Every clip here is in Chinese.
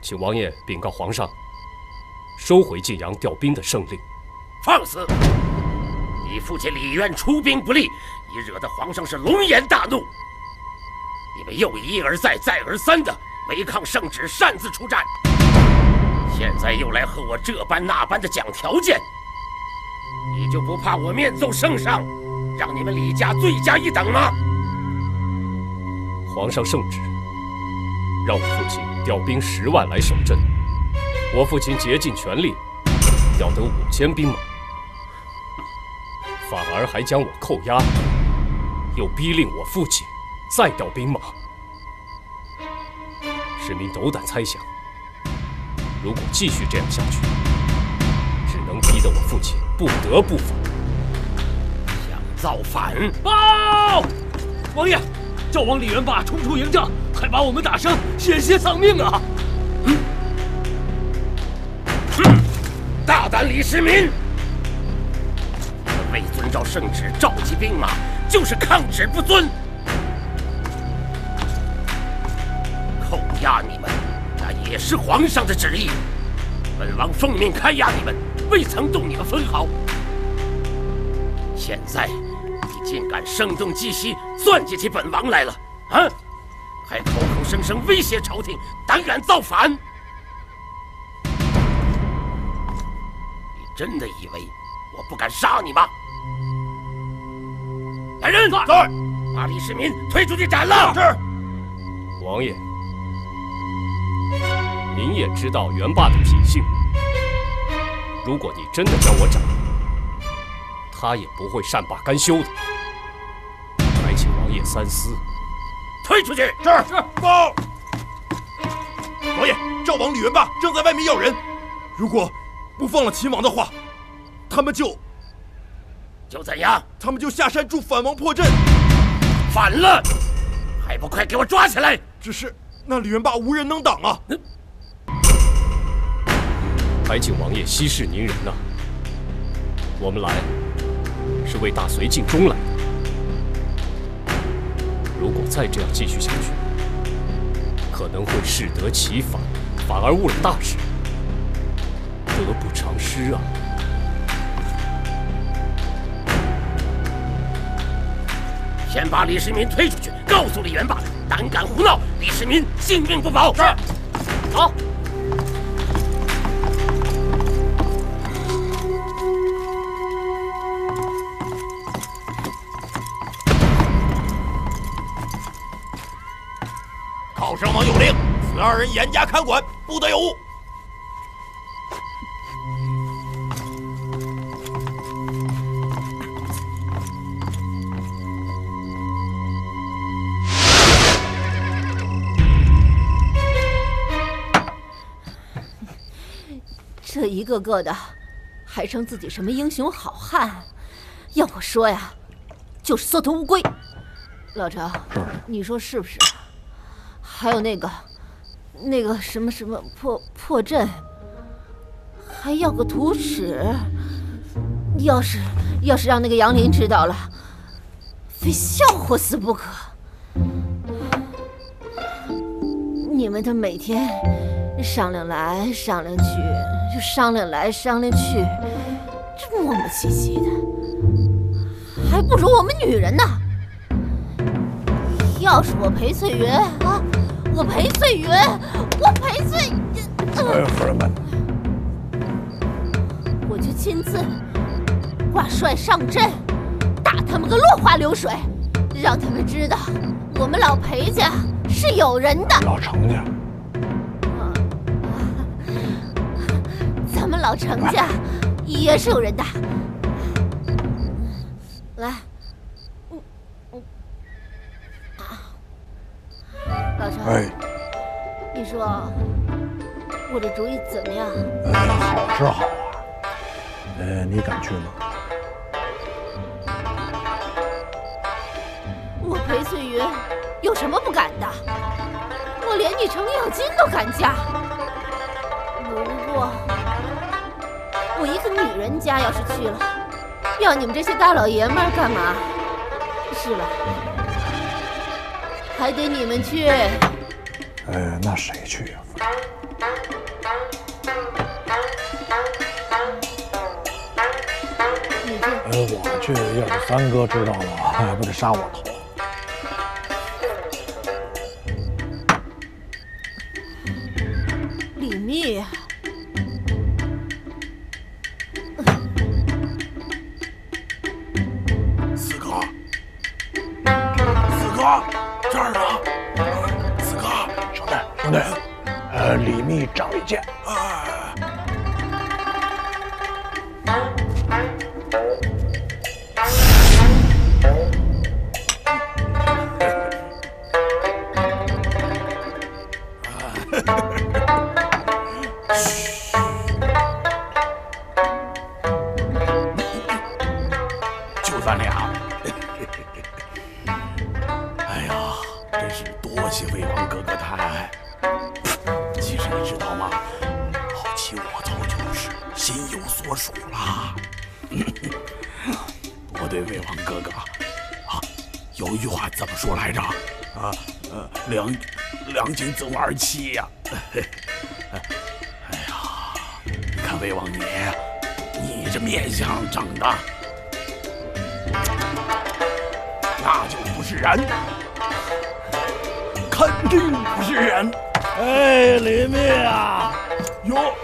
请王爷禀告皇上，收回晋阳调兵的圣令。放肆！你父亲李渊出兵不利，你惹得皇上是龙颜大怒。你们又一而再、再而三的违抗圣旨，擅自出战，现在又来和我这般那般的讲条件，你就不怕我面奏圣上，让你们李家罪加一等吗？皇上圣旨，让我父亲调兵10万来守镇，我父亲竭尽全力调得5000兵马，反而还将我扣押，又逼令我父亲再调兵马。市民斗胆猜想，如果继续这样下去，只能逼得我父亲不得不反。想造反？报！王爷，赵王李元霸冲出营帐，还把我们打伤，险些丧命啊！大胆李世民！你们未遵照圣旨召集兵马，就是抗旨不遵。扣押你们，那也是皇上的旨意。本王奉命开押你们，未曾动你们分毫。现在你竟敢声东击西，算计起本王来了啊！还口口声声威胁朝廷，胆敢造反！你真的以为我不敢杀你吗？来人，在，把李世民推出去斩了！是。王爷，您也知道元霸的品性，如果你真的将我斩了，他也不会善罢甘休的。还请王爷三思。推出去！是。报！王爷，赵王李元霸正在外面要人，如果不放了秦王的话，他们就怎样？他们就下山助反王破阵。反了，还不快给我抓起来！只是那李元霸无人能挡啊！还请王爷息事宁人呐。我们来是为大隋尽忠来的。如果再这样继续下去，可能会适得其反，反而误了大事，得不偿失啊！先把李世民推出去，告诉李元霸，胆敢胡闹，李世民性命不保。是。好。靠圣王有令，此2人严加看管，不得有误。这一个个的，还称自己什么英雄好汉？要我说呀，就是缩头乌龟。老程，你说是不是？还有那个什么破阵，还要个图纸。要是让那个杨林知道了，非笑话死不可。你们这每天商量来商量去，就商量来商量去，这磨磨唧唧的，还不如我们女人呢。要是我裴翠云啊，我裴翠云，我裴翠……夫人们，我就亲自挂帅上阵，打他们个落花流水，让他们知道我们老裴家是有人的。老程家，咱们老程家也是有人的。来，老程，你说我这主意怎么样？好是好啊。你敢去吗？我裴翠云有什么不敢的？我连你程咬金都敢嫁。不过，我一个女人家要是去了，要你们这些大老爷们儿干嘛？是吧？还得你们去。那谁去呀？我去，要是三哥知道了，还不得杀我头？李密，四哥，四哥，这儿呢，四哥，兄弟，李密长一剑。就咱俩。哎呀，真是多谢魏王哥哥抬爱。其实你知道吗？好奇我早就是心有所属了。我对魏王哥哥啊，有一句话怎么说来着？良禽择木而栖呀。哎呀，你看魏王你这面相长得，那就不是人，肯定不是人。哎，李密啊，哟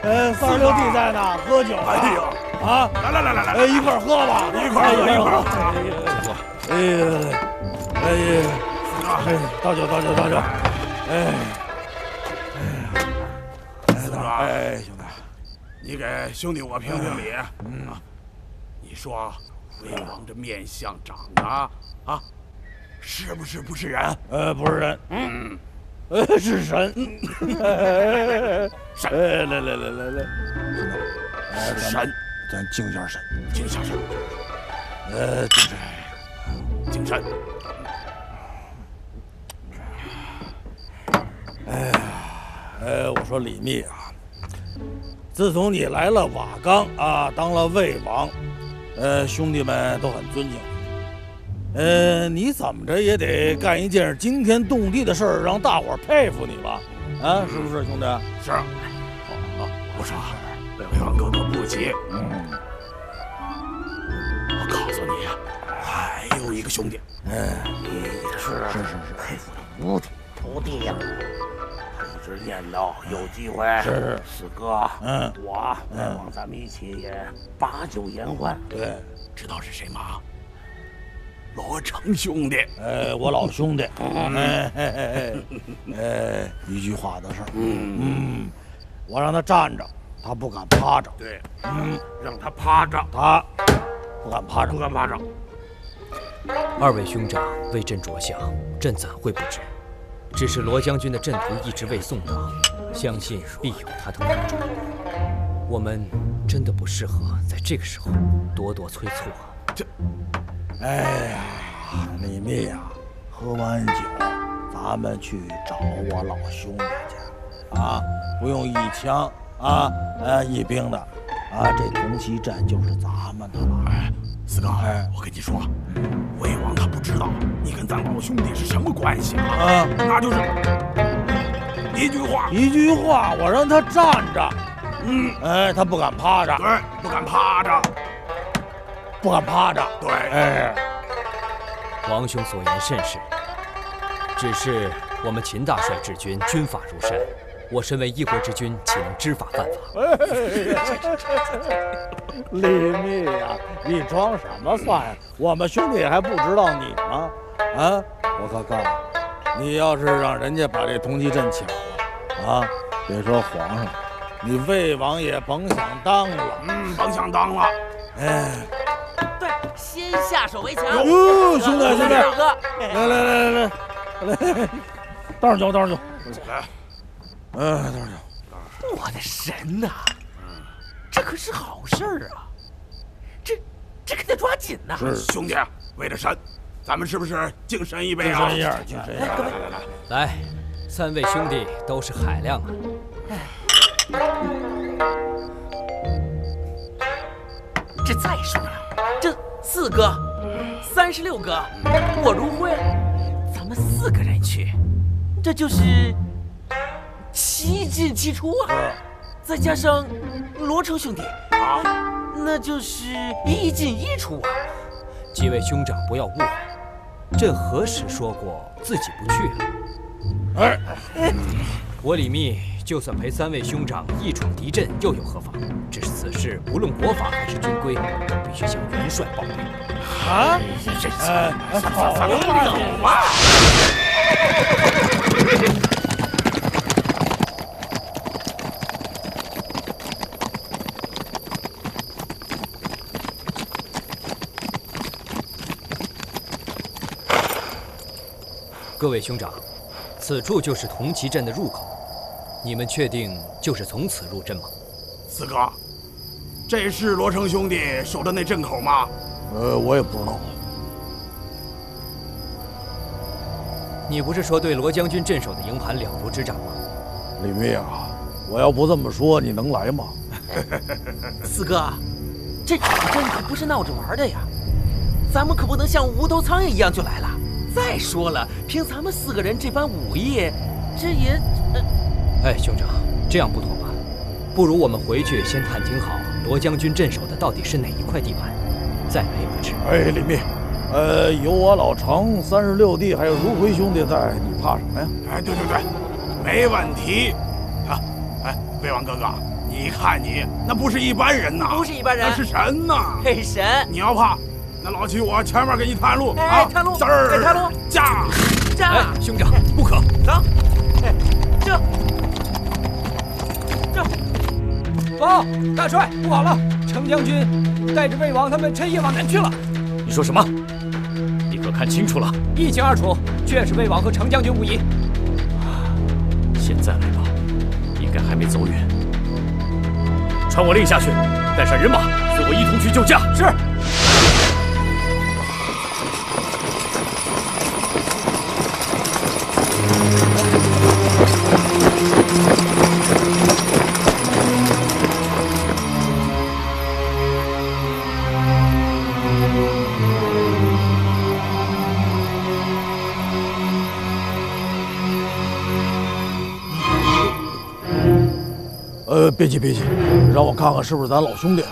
，36弟在呢，喝酒啊！哎呀，啊，来，一块儿喝吧，一块儿喝。倒酒，哎，兄弟，你给兄弟我评评理。你说魏王这面相长得啊，是不是人？不是人，是神。神，来，神，咱敬下神，敬下神，敬神。我说李密啊，自从你来了瓦岗啊，当了魏王，兄弟们都很尊敬你。你怎么着也得干一件惊天动地的事儿，让大伙儿佩服你吧？啊，是不是，兄弟？是。好，我说，魏王哥哥不急。我告诉你，还有一个兄弟，你是佩服的徒弟呀。不知念叨有机会，是四哥，我望咱们一起也把酒言欢。对，知道是谁吗？罗成兄弟，我老兄弟，一句话的事儿，我让他站着，他不敢趴着，对，让他趴着，他不敢趴着，二位兄长为朕着想，朕怎会不知？只是罗将军的阵图一直未送到，相信必有他的苦衷。我们真的不适合在这个时候多催促啊！哎呀，李密呀，喝完酒，咱们去找我老兄弟去啊！不用一枪一兵的啊，这铜旗阵就是咱们的了。四哥，我跟你说，魏王他不知道你跟咱老兄弟是什么关系那就是一句话，我让他站着，他不敢趴着，对，不敢趴着，对，王兄所言甚是，只是我们秦大帅治军军法如山，我身为一国之君，岂能知法犯法？李密呀，你装什么蒜呀？我们兄弟还不知道你吗？啊，我可告诉你，你要是让人家把这铜旗阵抢了啊，别说皇上，你魏王也甭想当了。甭想当了。对，先下手为强。哟，兄弟，二哥，来，倒上酒，来，倒上酒。我的神呐，这可是好事儿啊！这可得抓紧呐！兄弟，为了神，咱们是不是敬神一杯啊？敬神一下，来，三位兄弟都是海量啊！这再说了，这四哥、36哥，我如辉，咱们4个人去，这就是7进7出啊！再加上罗成兄弟啊，那就是1进1出啊！几位兄长不要误会，朕何时说过自己不去了？我李密就算陪3位兄长一闯敌阵，又有何妨？只是此事不论国法还是军规，都必须向元帅报备。啊！走吧！各位兄长，此处就是铜旗镇的入口，你们确定就是从此入镇吗？四哥，这是罗成兄弟守的那镇口吗？我也不知道。你不是说对罗将军镇守的营盘了如指掌吗？李密啊，我要不这么说，你能来吗？四哥，这场阵可不是闹着玩的呀，咱们可不能像无头苍蝇一样就来了。再说了，凭咱们4个人这般武艺，这也……哎，兄长，这样不妥吧？不如我们回去先探听好罗将军镇守的到底是哪一块地盘，再来也不迟。哎，李密，有我老程、36弟还有如回兄弟在，你怕什么呀？哎，对，没问题。啊，哎，魏王哥哥，你看你那不是一般人呐，不是一般人，那是神呐！嘿，神！你要怕，那老七我前面给你探路啊，探路，再探路，驾！哎，兄长，不可！走，这。报，大帅，不好了！程将军带着魏王他们趁夜往南去了。你说什么？你可看清楚了？一清二楚，确是魏王和程将军无疑。现在来吧，应该还没走远。传我令下去，带上人马，随我一同去救驾。是。别急，让我看看是不是咱老兄弟。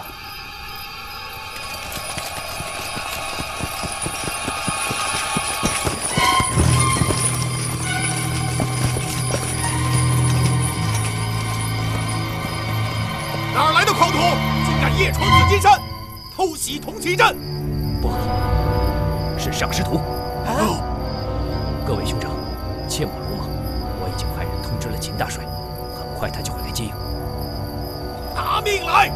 哪儿来的狂徒，竟敢夜闯紫金山，偷袭铜旗镇？不可能，是上师徒。各位兄长，切莫鲁莽，我已经派人通知了秦大帅，很快他就会来接应。拿命来！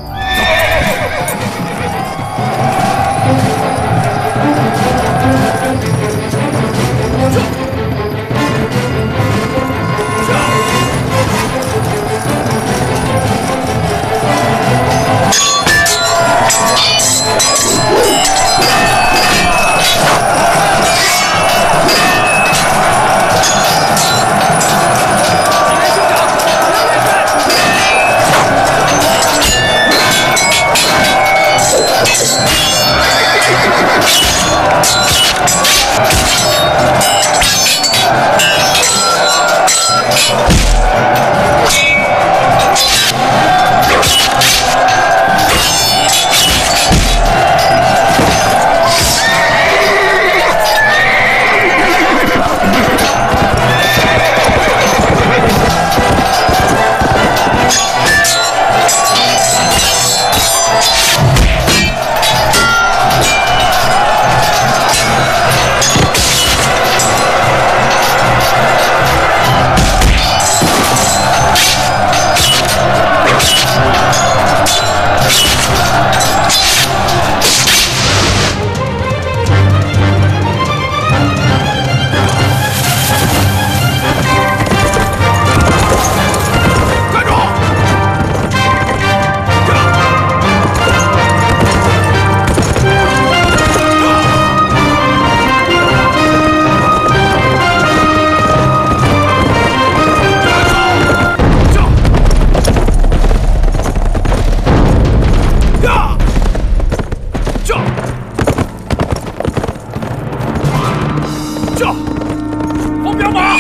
放彪马！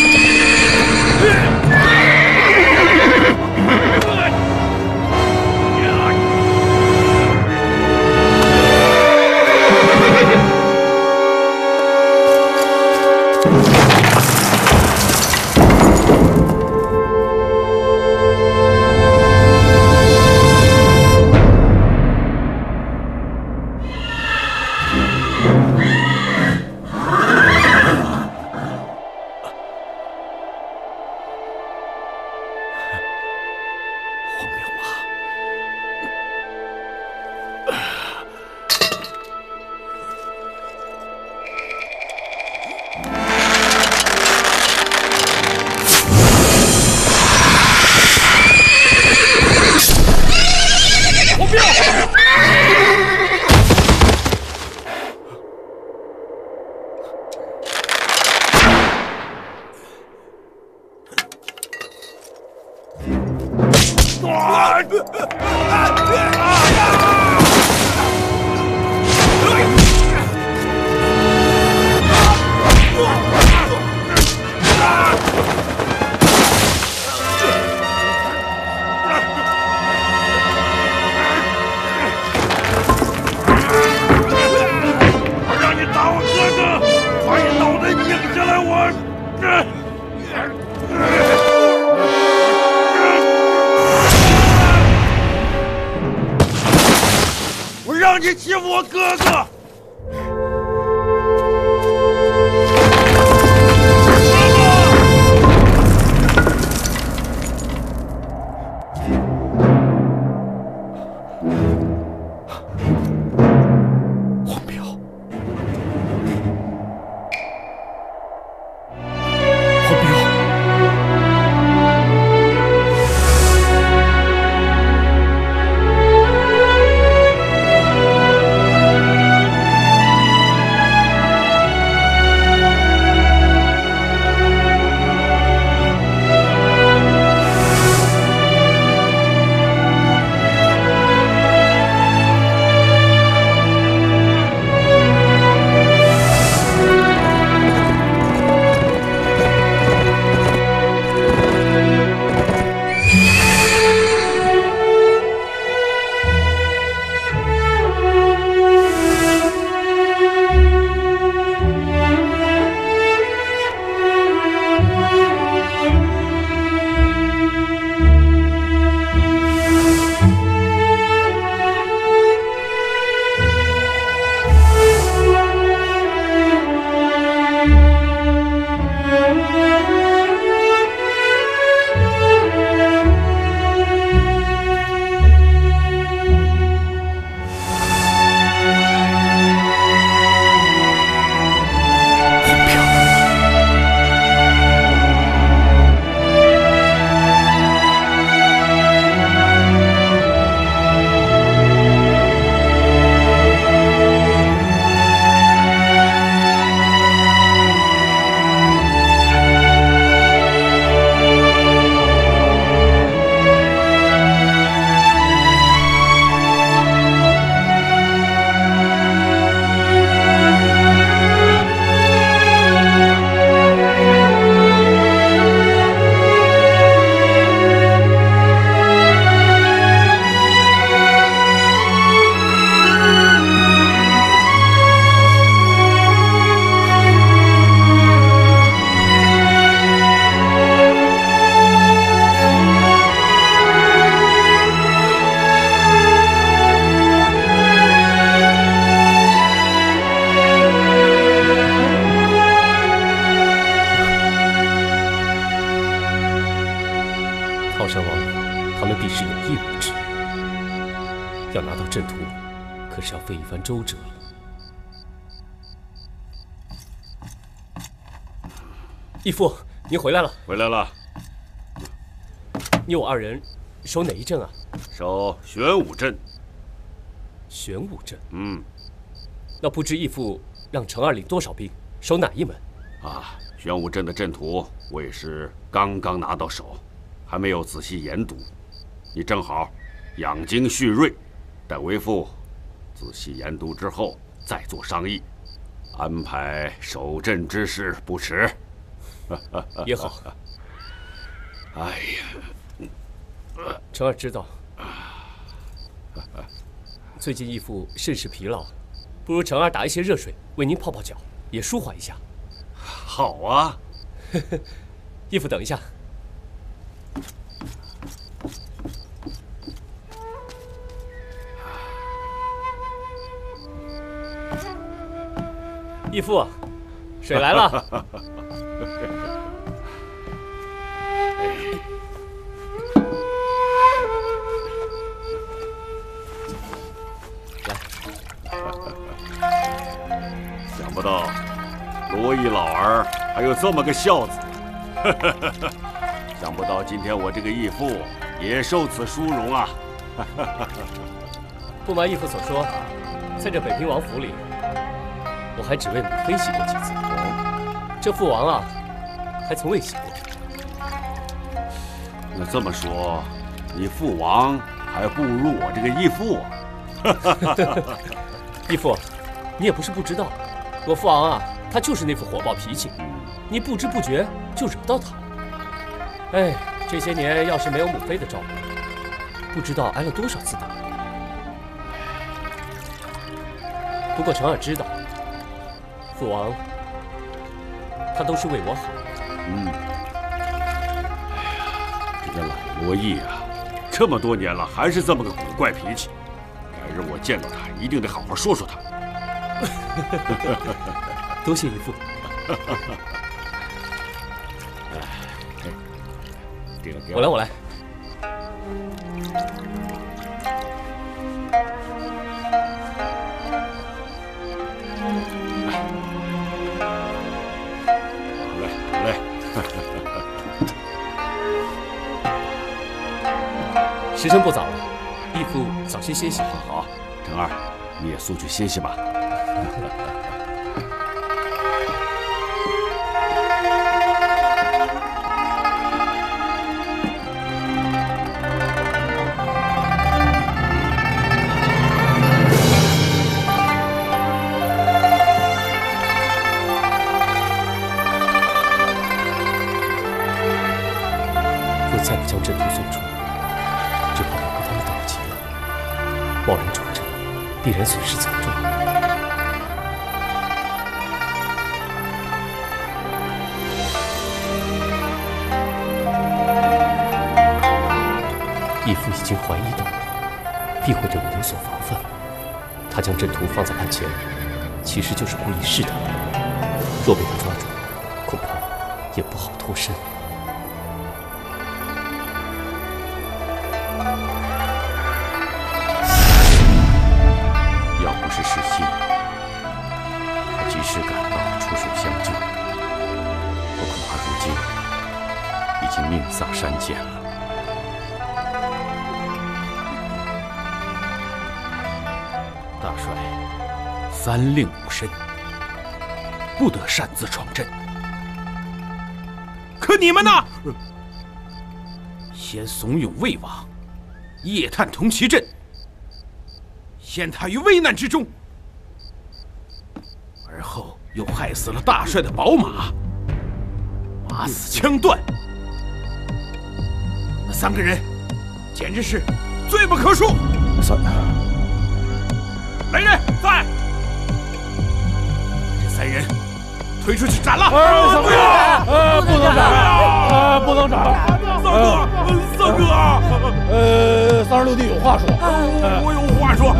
你欺负我哥哥！荒谬！荒谬！山王，他们必是有意为之。要拿到阵图，可是要费一番周折了。义父，您回来了。回来了。你我二人守哪一阵啊？守玄武阵。玄武阵。那不知义父让程二领多少兵，守哪一门？啊，玄武阵的阵图我也是刚刚拿到手，还没有仔细研读。你正好养精蓄锐，待为父仔细研读之后再做商议，安排守阵之事不迟。也好。哎呀，程二知道，最近义父甚是疲劳，不如程二打一些热水为您泡泡脚，也舒缓一下。好啊！义父，等一下。义父，水来了。想不到罗毅老儿还有这么个孝子，想不到今天我这个义父也受此殊荣啊！不瞒义父所说，在这北平王府里，我还只为母妃洗过几次。这父王啊，还从未洗过。那这么说，你父王还不如我这个义父啊！义父，你也不是不知道，我父王啊，他就是那副火爆脾气，你不知不觉就惹到他。哎，这些年要是没有母妃的照顾，不知道挨了多少次打。不过成儿知道，父王他都是为我好。哎呀，这个老罗毅啊，这么多年了还是这么个古怪脾气。改日我见到他，一定得好好说说他。多谢义父。我来。来。时辰不早了，义父早些歇息。好，成儿，你也速去歇息吧。若再不将阵图送出，只怕我和他们等不及了。贸然出阵，必然损失惨重。义父已经怀疑到我，必会对我有所防范。他将阵图放在案前，其实就是故意试探我。若被他抓住，恐怕也不好脱身。要不是世熙，我及时赶到出手相救，我恐怕如今已经命丧山涧了。大帅，三令五申，不得擅自闯阵。可你们呢？先怂恿魏王夜探铜旗阵，陷他于危难之中，而后又害死了大帅的宝马，马死枪断。那三个人简直是罪不可恕。来人，在！这三人推出去斩了！不要！不能斩！不能斩！三哥，36弟有话说。我有话说。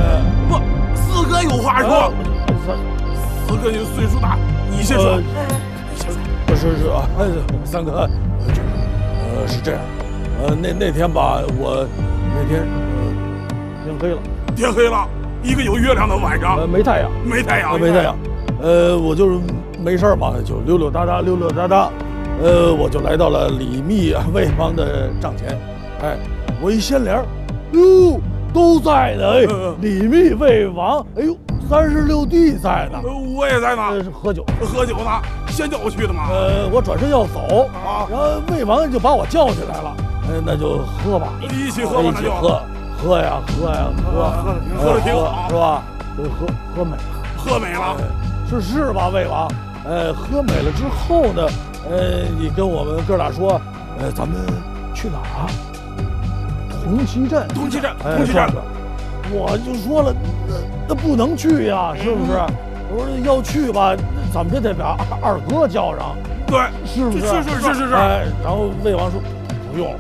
不，四哥有话说。四哥你岁数大，你先说。是啊，三哥，是这样，那天吧，我那天天黑了。一个有月亮的晚上，没太阳，我就是没事嘛，就溜溜达达，我就来到了李密魏王的帐前，哎，我一掀帘，哟，都在呢，哎，李密魏王，哎呦，36弟在呢，我也在呢，喝酒呢，先叫我去的嘛，我转身要走啊，然后魏王就把我叫起来了，那就喝吧，一起喝吧，那就喝呀，喝得挺好，是吧？喝美了，是吧，魏王？喝美了之后呢，你跟我们哥俩说，咱们去哪儿啊？铜旗镇。我就说了，那不能去呀，是不是？我说要去吧，咱们这得把二哥叫上，对，是不是？是。哎，然后魏王说不用了，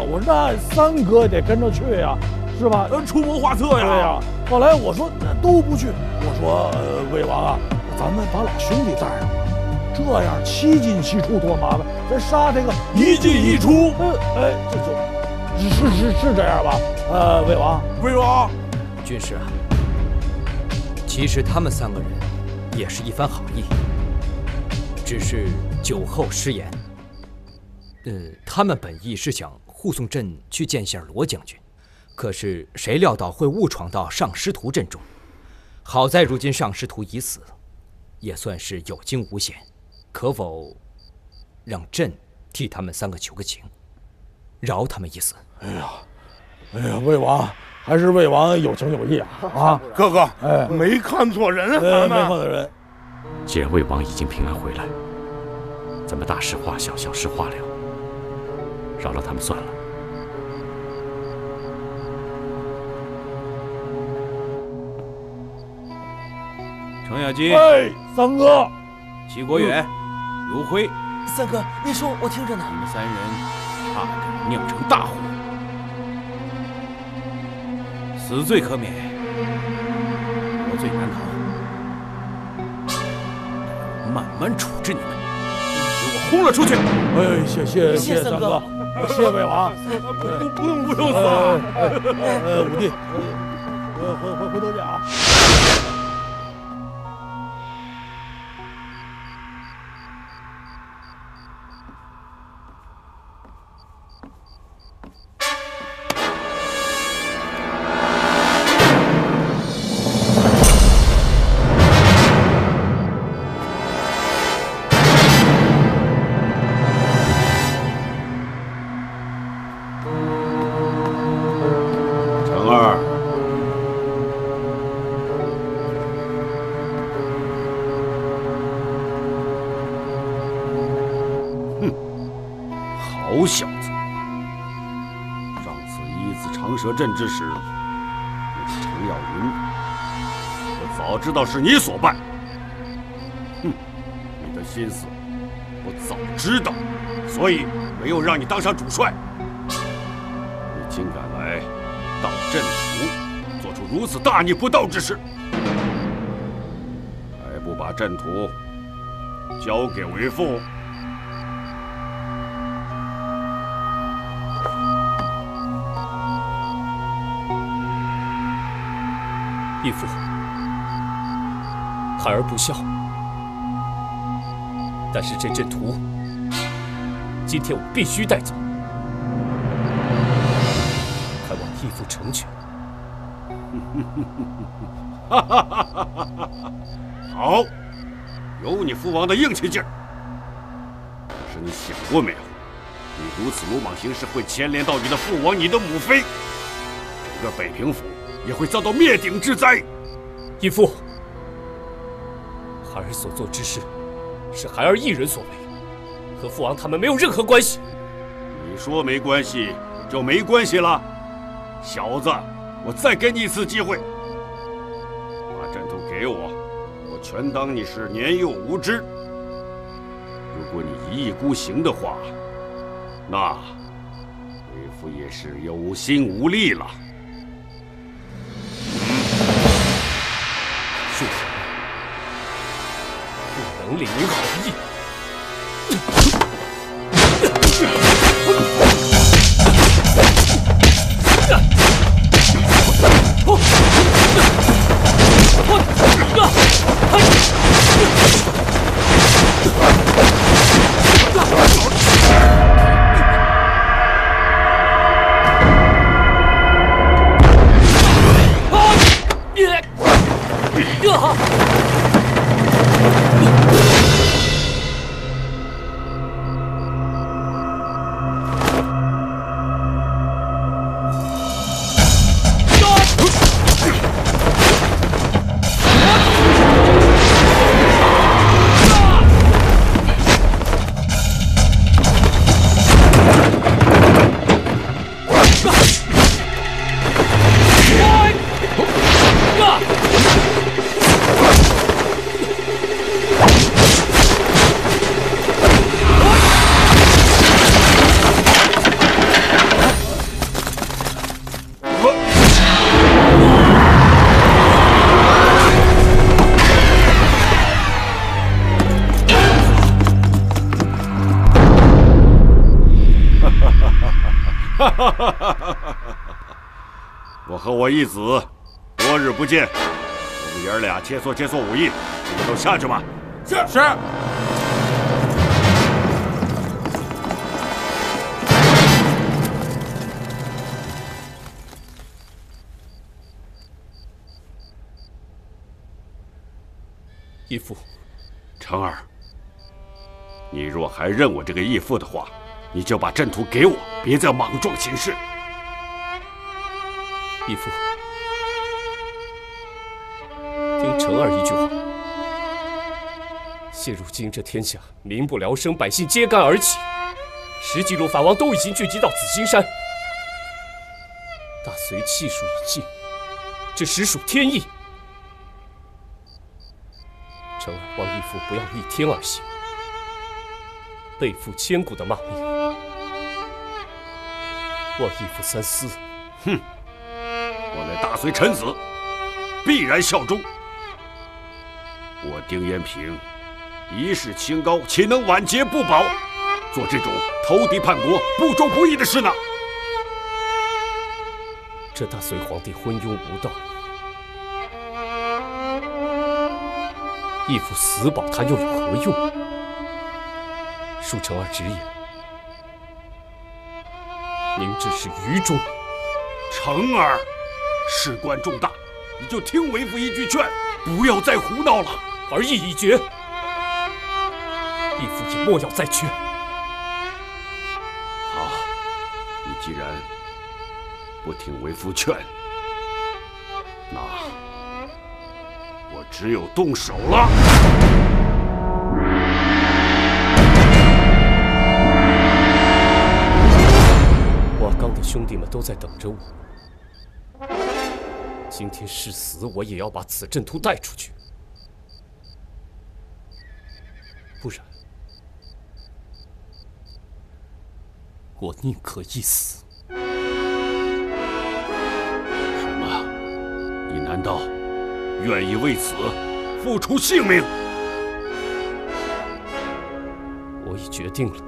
我说那三哥得跟着去呀，是吧？出谋划策呀。对呀。后来我说那都不去，我说魏王啊，咱们把老兄弟带上，这样7进7出多麻烦，咱杀这个1进1出。哎，这就是这样吧？魏王，军师啊，其实他们3个人也是一番好意，只是酒后失言。他们本意是想护送朕去见下罗将军，可是谁料到会误闯到尚师徒阵中。好在如今尚师徒已死，也算是有惊无险。可否让朕替他们3个求个情，饶他们一死？哎呀，魏王。还是魏王有情有义啊！哥哥，哎，没看错人啊，没看错人。既然魏王已经平安回来，咱们大事化小，小事化了，饶了他们算了。程咬金，哎，三哥，齐国远，卢辉，三哥，你说，我听着呢。你们3人差点酿成大祸。死罪可免，活罪难逃。慢慢处置你们，给我轰了出去！哎，谢三哥，谢魏王。不用死。武帝，回头见啊。好小子！上次1字长蛇阵之时，那个程咬云，我早知道是你所败。哼，你的心思我早知道，所以没有让你当上主帅。你竟敢来盗阵图，做出如此大逆不道之事，还不把阵图交给为父？义父，孩儿不孝，但是这阵图，今天我必须带走，还望义父成全。好，有你父王的硬气劲儿。可是你想过没有，你如此鲁莽行事，会牵连到你的父王、你的母妃，整个北平府也会遭到灭顶之灾。义父，孩儿所做之事，是孩儿一人所为，和父王他们没有任何关系。你说没关系就没关系了，小子，我再给你一次机会，把阵图给我，我全当你是年幼无知。如果你一意孤行的话，那为父也是有心无力了。恕我不能领您好意。我和我义子多日不见，我们爷儿俩切磋切磋武艺，你们都下去吧。是。义父，成儿，你若还认我这个义父的话，你就把阵图给我，别再莽撞行事。义父，听成儿一句话，现如今这天下民不聊生，百姓揭竿而起，10几路法王都已经聚集到紫金山，大隋气数已尽，这实属天意。成儿望义父不要逆天而行，背负千古的骂名，望义父三思。哼！我乃大隋臣子，必然效忠。我丁延平一世清高，岂能晚节不保，做这种投敌叛国、不忠不义的事呢？这大隋皇帝昏庸无道，义父死保他又有何用？恕成儿直言，您这是愚忠。成儿，事关重大，你就听为父一句劝，不要再胡闹了。儿意已决，义父也莫要再劝。好，你既然不听为父劝，那我只有动手了。瓦岗的兄弟们都在等着我，今天是死我也要把此阵图带出去，不然我宁可一死。什么？你难道愿意为此付出性命？我已决定了。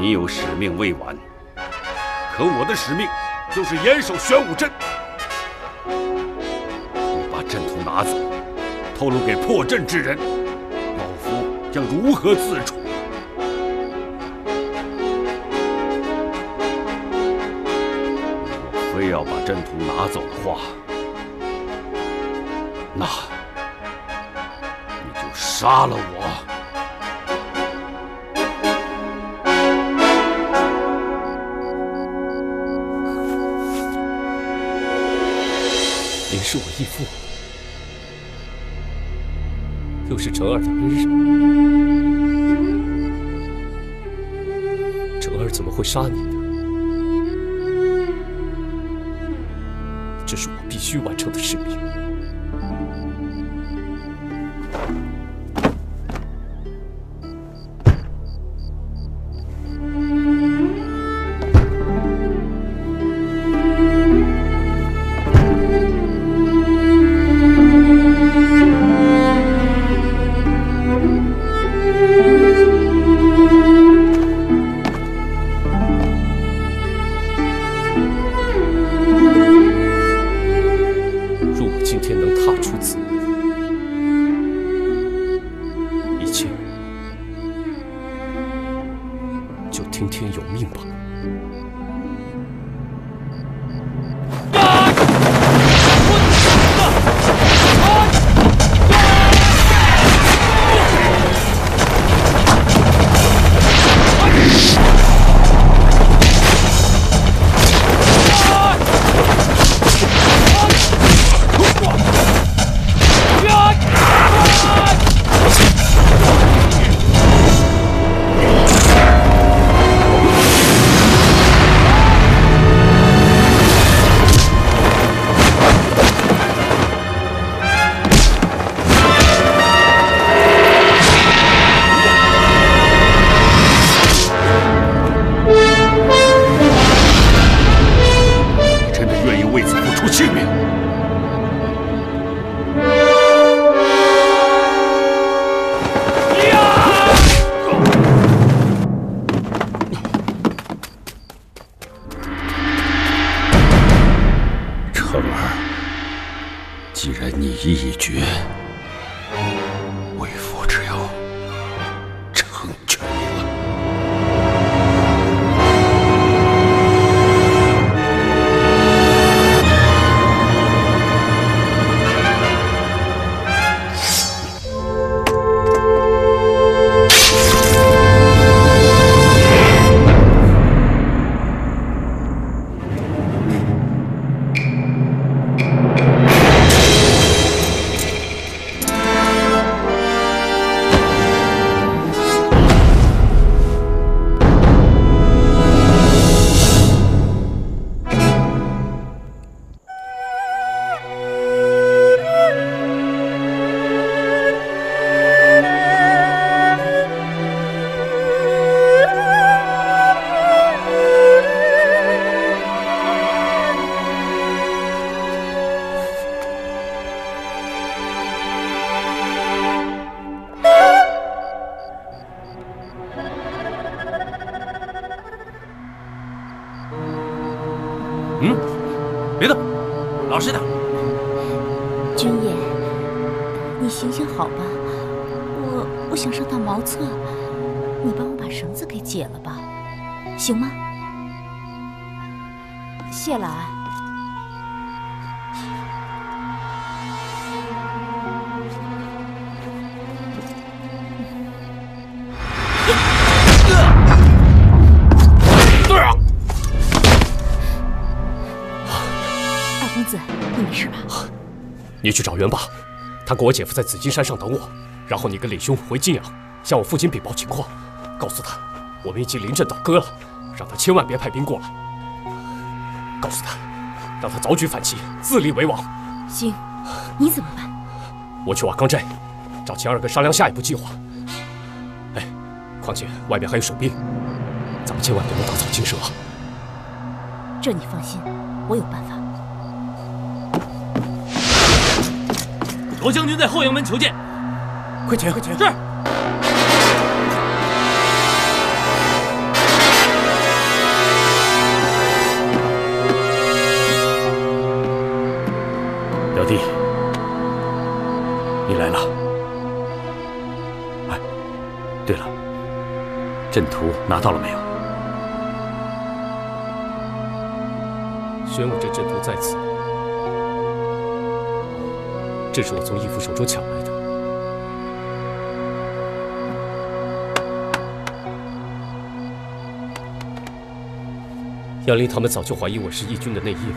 你有使命未完，可我的使命就是严守玄武阵。你把阵图拿走，透露给破阵之人，老夫将如何自处？若非要把阵图拿走的话，那你就杀了我。您是我义父，又是成儿的恩人，成儿怎么会杀您呢？这是我必须完成的使命。凤儿，既然你意已决，为父只有成全你了。别动，老实点。君夜，你行行好吧，我想上趟茅厕，你帮我把绳子给解了吧，行吗？谢了啊。公子，你没事吧？你去找袁霸，他跟我姐夫在紫金山上等我，然后你跟李兄回金阳，向我父亲禀报情况，告诉他我们已经临阵倒戈了，让他千万别派兵过来。告诉他，让他早举反旗，自立为王。行，你怎么办？我去瓦岗寨找秦二哥商量下一步计划。哎，况且外面还有守兵，咱们千万不能打草惊蛇。这你放心，我有办法。罗将军在后阳门求见，快请，快请。是。表弟，你来了。哎，对了，阵图拿到了没有？玄武镇阵图在此。这是我从义父手中抢来的。杨林他们早就怀疑我是义军的内应，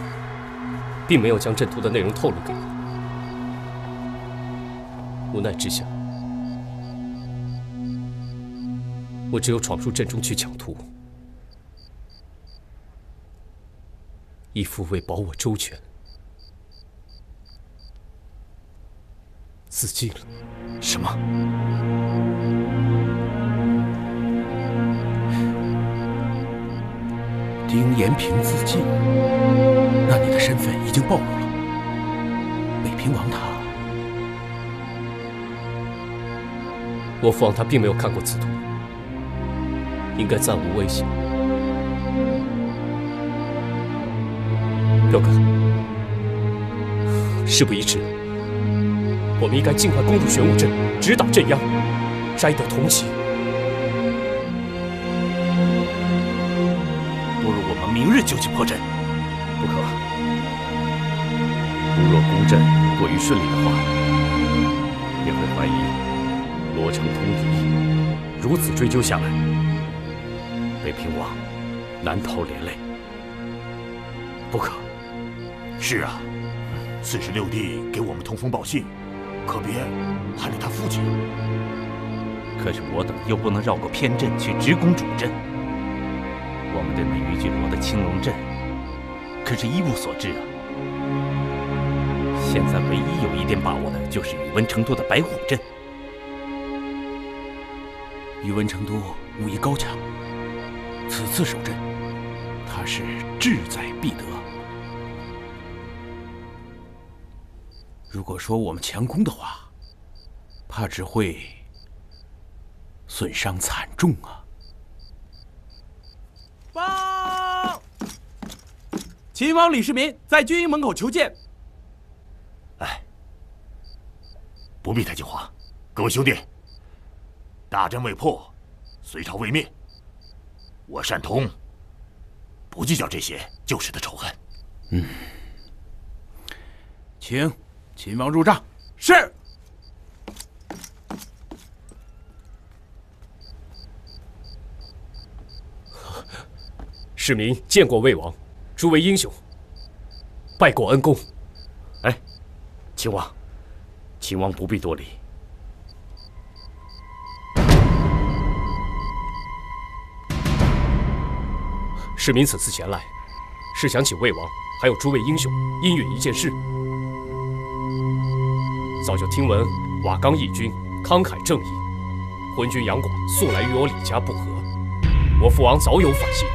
并没有将阵图的内容透露给我。无奈之下，我只有闯入阵中去抢图。义父为保我周全，自尽了。什么？丁延平自尽？那你的身份已经暴露了。北平王他……我父王他并没有看过此图，应该暂无危险。表哥，事不宜迟，我们应该尽快攻入玄武镇，直捣镇央，摘得铜旗。不如我们明日就去破阵。不可，如若攻阵过于顺利的话，便会怀疑罗成通敌，如此追究下来，北平王难逃连累。不可。是啊，46弟给我们通风报信，可别害了他父亲。可是我等又不能绕过偏阵去直攻主阵。我们对美玉郡罗的青龙阵可是一无所知啊。现在唯一有一点把握的就是宇文成都的白虎阵。宇文成都武艺高强，此次守阵，他是志在必得。如果说我们强攻的话，怕只会损伤惨重啊！报！秦王李世民在军营门口求见。哎，不必太惊慌，各位兄弟，大战未破，隋朝未灭，我单通不计较这些旧时的仇恨。请秦王入帐。是。市民见过魏王，诸位英雄，拜过恩公。哎，秦王，秦王不必多礼。市民此次前来，是想请魏王还有诸位英雄应允一件事。早就听闻瓦岗义军慷慨正义，昏君杨广素来与我李家不和，我父王早有反心。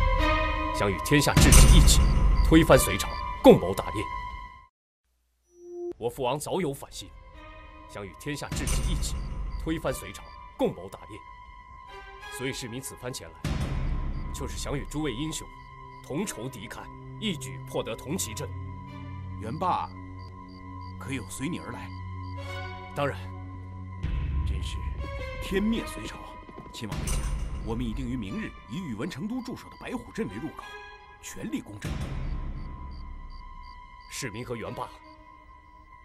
想与天下志士一起推翻隋朝，共谋大业。我父王早有反心，想与天下志士一起推翻隋朝，共谋大业。所以市民此番前来，就是想与诸位英雄同仇敌忾，一举破得铜旗阵。元霸可有随你而来？当然。真是天灭隋朝啊！秦王陛下。我们已定于明日以宇文成都驻守的白虎镇为入口，全力攻阵。市民和元霸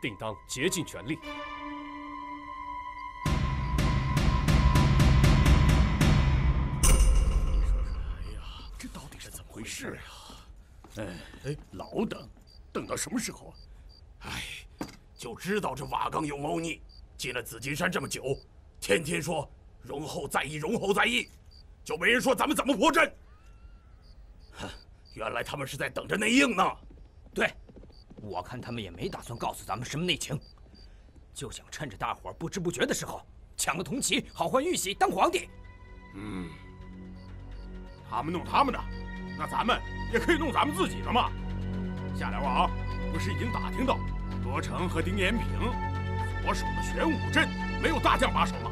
定当竭尽全力。哎呀，这到底是怎么回事啊？老等到什么时候啊？哎，就知道这瓦岗有猫腻，进了紫金山这么久，天天说容后再议，容后再议。就没人说咱们怎么破阵。哼，原来他们是在等着内应呢。对，我看他们也没打算告诉咱们什么内情，就想趁着大伙儿不知不觉的时候抢了铜旗，好换玉玺当皇帝。他们弄他们的，那咱们也可以弄咱们自己的嘛。夏辽王不是已经打听到罗成和丁延平所守的玄武镇没有大将把守吗？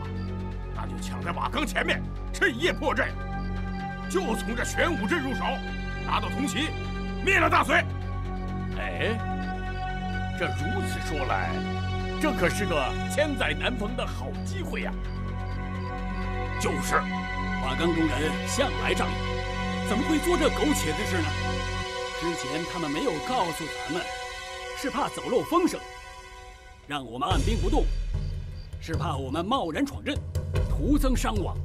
那就抢在瓦岗前面，趁夜破阵，就从这玄武镇入手，拿到铜旗，灭了大隋。哎，这如此说来，这可是个千载难逢的好机会呀！就是，瓦岗中人向来仗义，怎么会做这苟且之事呢？之前他们没有告诉咱们，是怕走漏风声，让我们按兵不动，是怕我们贸然闯阵，徒增伤亡。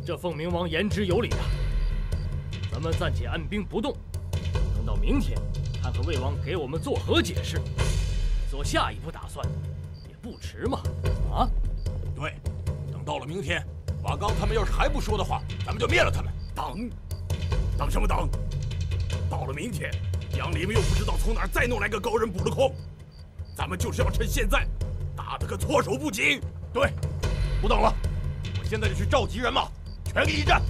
这凤鸣王言之有理啊！咱们暂且按兵不动，等到明天，看看魏王给我们作何解释，做下一步打算也不迟嘛。啊？对，等到了明天，瓦岗他们要是还不说的话，咱们就灭了他们。等什么等？到了明天，杨离们又不知道从哪儿再弄来个高人补了空，咱们就是要趁现在打得个措手不及。对，不等了，我现在就去召集人马，全力一战。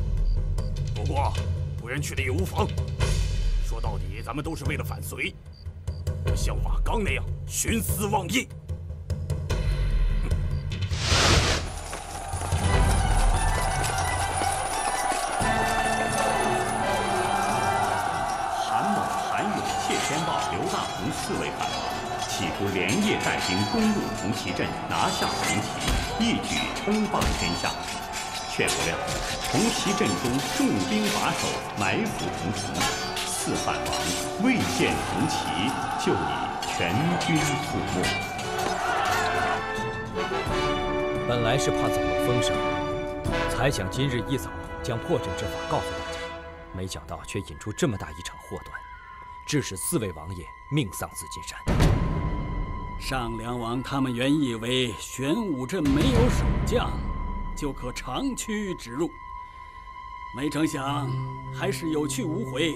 不过不愿去的也无妨。说到底，咱们都是为了反隋，不像瓦岗那样徇私妄议。4位汉王企图连夜带兵攻入铜旗阵，拿下铜旗，一举称霸天下。却不料铜旗阵中重兵把守，埋伏重重，4汉王未见铜旗，就已全军覆没。本来是怕走漏风声，才想今日一早将破阵之法告诉大家，没想到却引出这么大一场祸端。致使4位王爷命丧紫金山。上梁王他们原以为玄武镇没有守将，就可长驱直入，没成想还是有去无回，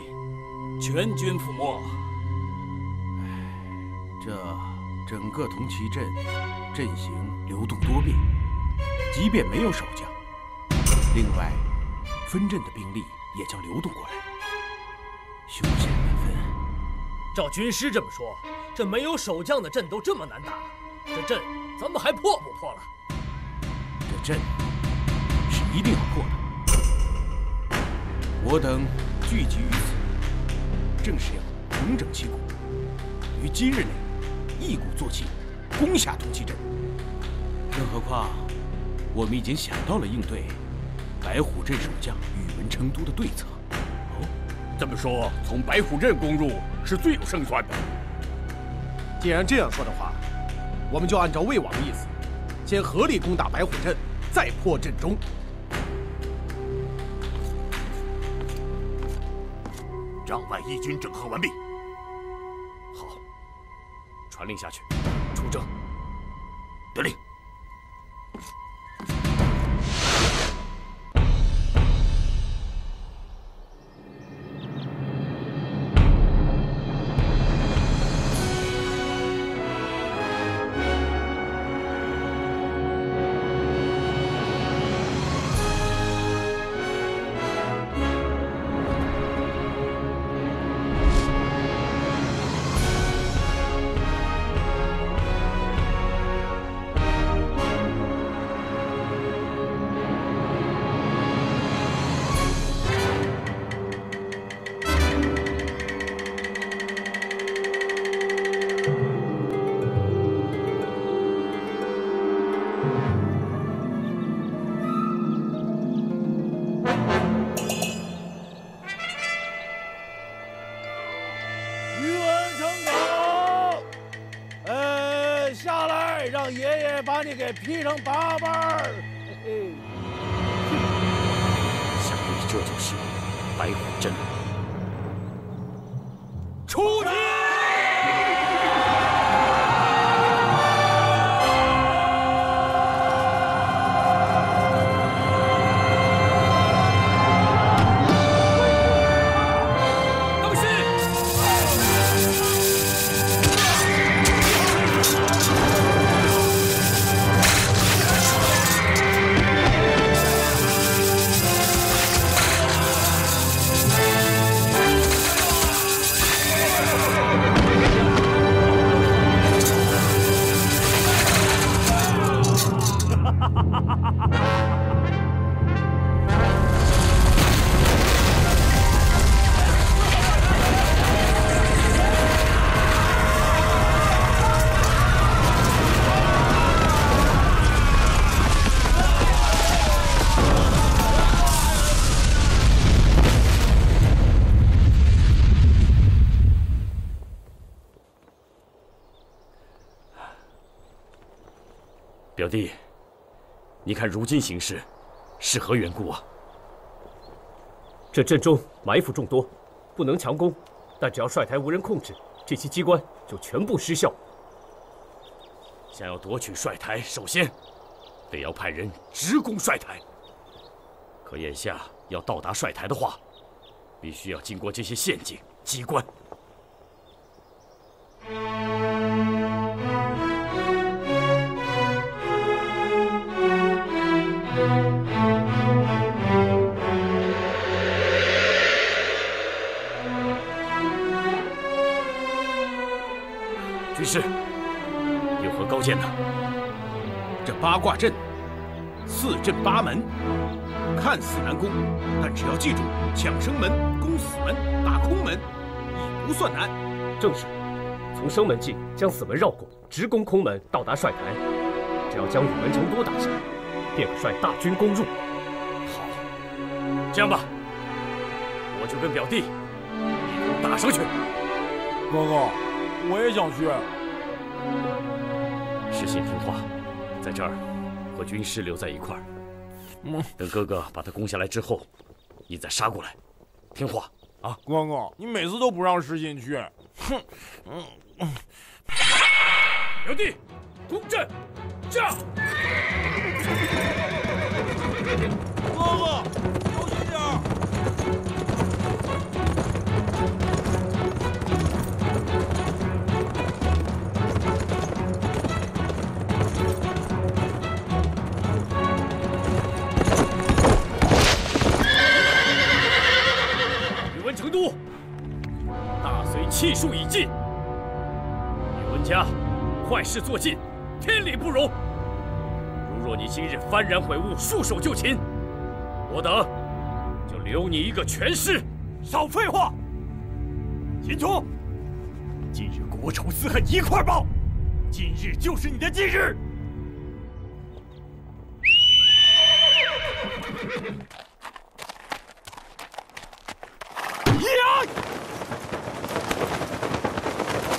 全军覆没。这整个铜旗阵阵型流动多变，即便没有守将，另外分阵的兵力也将流动过来，凶险万分。照军师这么说，这没有守将的阵都这么难打，这阵咱们还破不破了？这阵是一定要破的。我等聚集于此，正是要重整旗鼓，于今日内一鼓作气，攻下突骑镇。更何况，我们已经想到了应对白虎镇守将宇文成都的对策。哦，这么说，从白虎镇攻入是最有胜算的。既然这样说的话，我们就按照魏王的意思，先合力攻打白虎镇，再破镇中。帐外义军整合完毕。好，传令下去，出征。得令。让爷爷把你给劈成八瓣儿。想必这就是白虎镇了。出击！表弟，你看如今形势，是何缘故啊？这镇中埋伏众多，不能强攻，但只要帅台无人控制，这些机关就全部失效。想要夺取帅台，首先得要派人直攻帅台。可眼下要到达帅台的话，必须要经过这些陷阱机关。军师，有何高见呢？这八卦阵，四阵八门，看似难攻，但只要记住抢生门、攻死门、打空门，已不算难。正是，从生门进，将死门绕过，直攻空门，到达帅台。只要将宇文成都打下，便可率大军攻入。好，这样吧，我就跟表弟一同打上去。哥哥，我也想去。失信听话，在这儿和军师留在一块儿。等哥哥把他攻下来之后，你再杀过来。听话啊！哥哥，你每次都不让失信去。哼！表弟，攻阵，战！哥哥，小心点儿！成都，大隋气数已尽，宇文家坏事做尽，天理不容。如若你今日幡然悔悟，束手就擒，我等就留你一个全尸。少废话！秦琼，今日国仇私恨一块报，今日就是你的忌日。呀！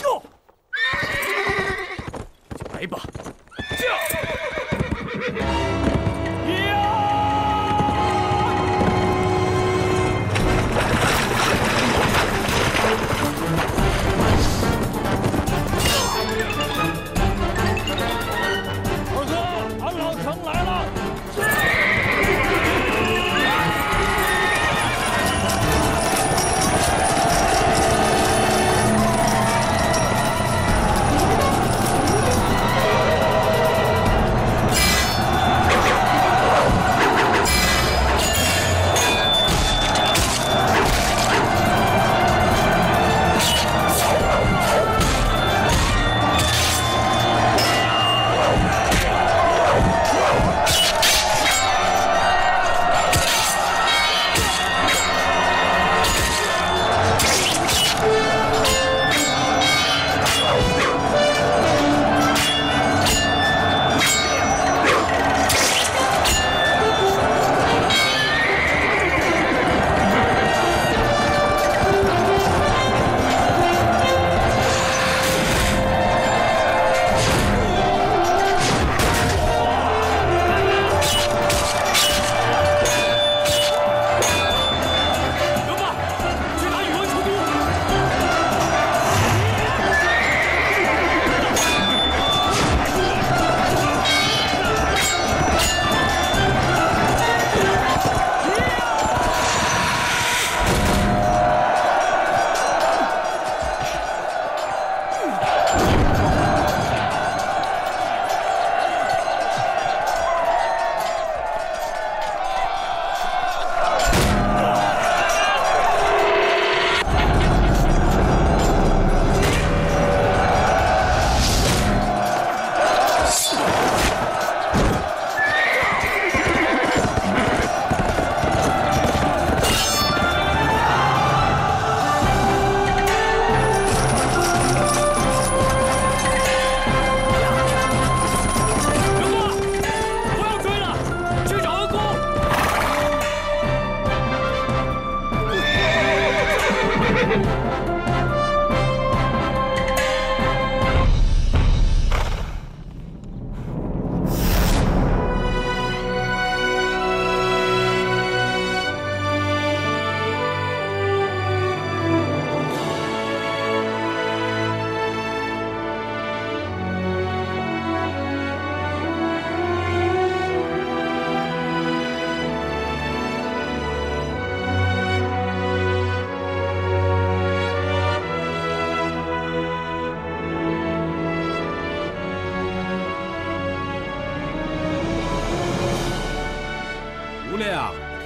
哟！来吧！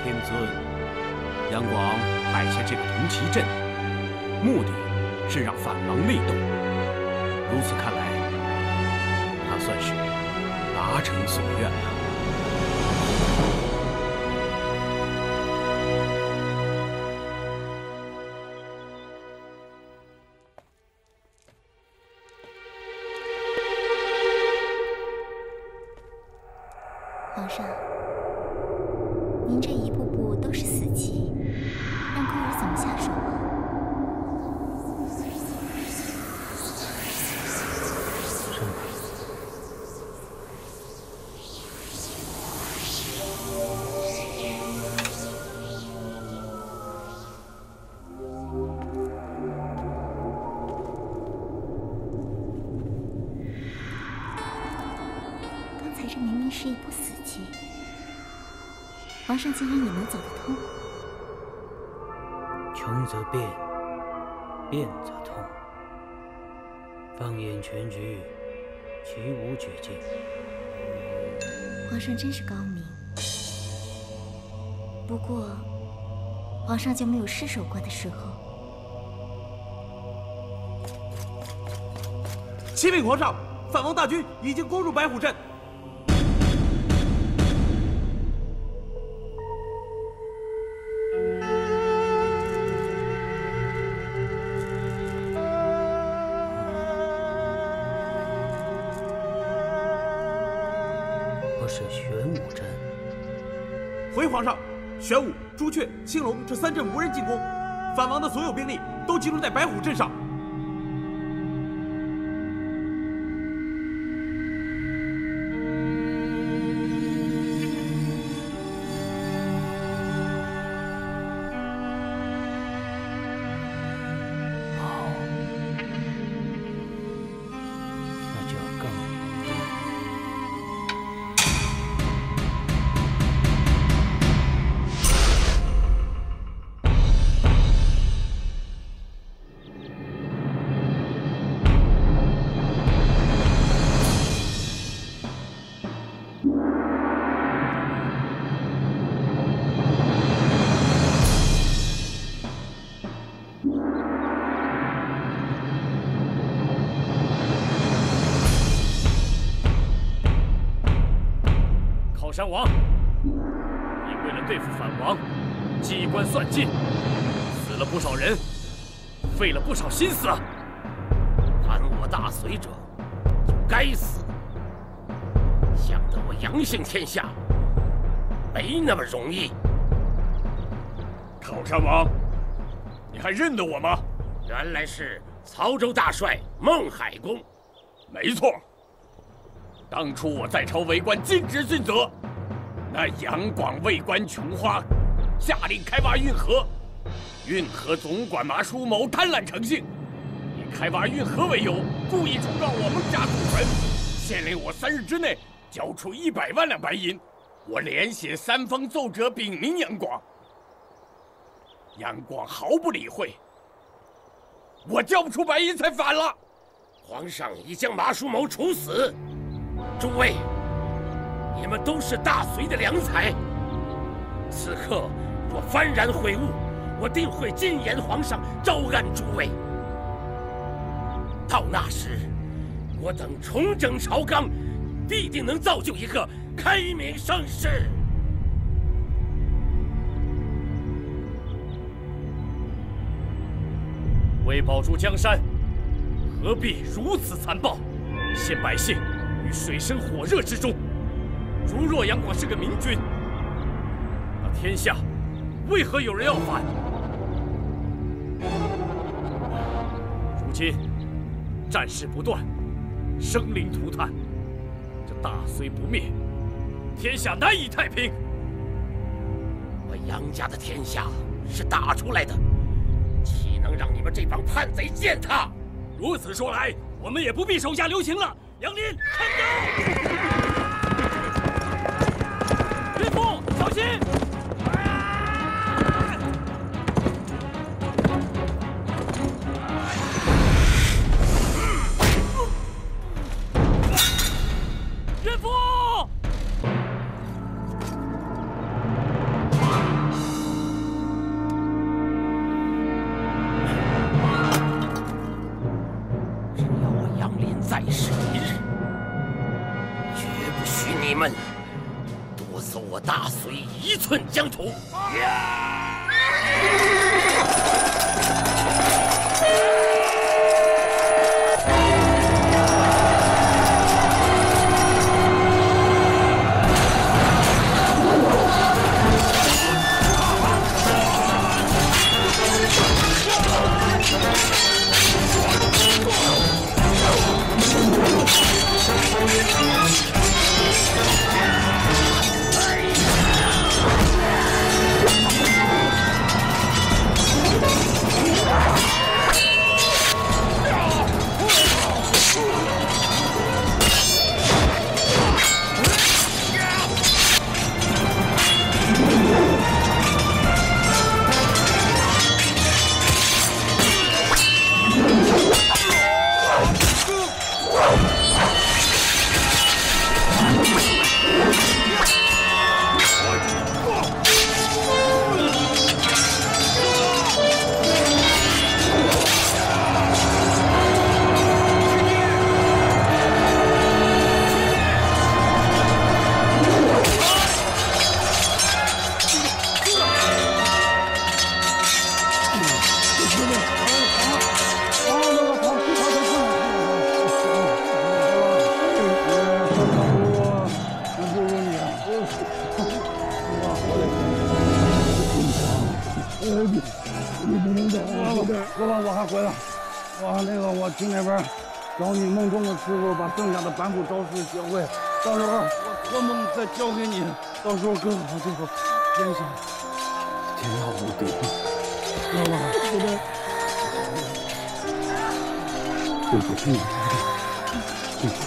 天尊，杨广摆下这个铜旗阵，目的是让反王内斗。如此看来，他算是达成所愿了。 皇上，您这一步步都是死棋，让宫儿怎么下手啊？刚才这明明是一步死棋。 皇上竟然也能走得通，穷则变，变则通。放眼全局，其无绝境。皇上真是高明。不过，皇上就没有失手过的时候？启禀皇上，反王大军已经攻入白虎镇。是玄武阵。回皇上，玄武、朱雀、青龙这3阵无人进攻，反王的所有兵力都集中在白虎阵上。靠山王，你为了对付反王，机关算尽，死了不少人，费了不少心思。反我大隋者，就该死。想得我阳兴天下，没那么容易。靠山王，你还认得我吗？原来是曹州大帅孟海公。没错。当初我在朝为官尽职尽责，那杨广为官穷花，下令开挖运河，运河总管麻叔谋贪婪成性，以开挖运河为由，故意诬告我孟家祖坟，限令我3日之内交出100万两白银。我连写3封奏折禀明杨广，杨广毫不理会，我交不出白银才反了。皇上已将麻叔谋处死。诸位，你们都是大隋的良才，此刻若幡然悔悟，我定会进言皇上招安诸位。到那时，我等重整朝纲，必定能造就一个开明盛世。为保住江山，何必如此残暴，陷百姓于水深火热之中？如若杨广是个明君，那天下为何有人要反？如今战事不断，生灵涂炭，这大隋不灭，天下难以太平。我杨家的天下是打出来的，岂能让你们这帮叛贼践踏？如此说来，我们也不必手下留情了。杨林，看招！岳父，小心！岳父！只要我杨林在世一日，绝不许你们夺走我大隋1寸疆土！我去那边找你梦中的师傅，把剩下的板斧招式学会，到时候我托梦再交给你，到时候哥我这个天下天下无敌，知道吗？对不对？对不起，对不起。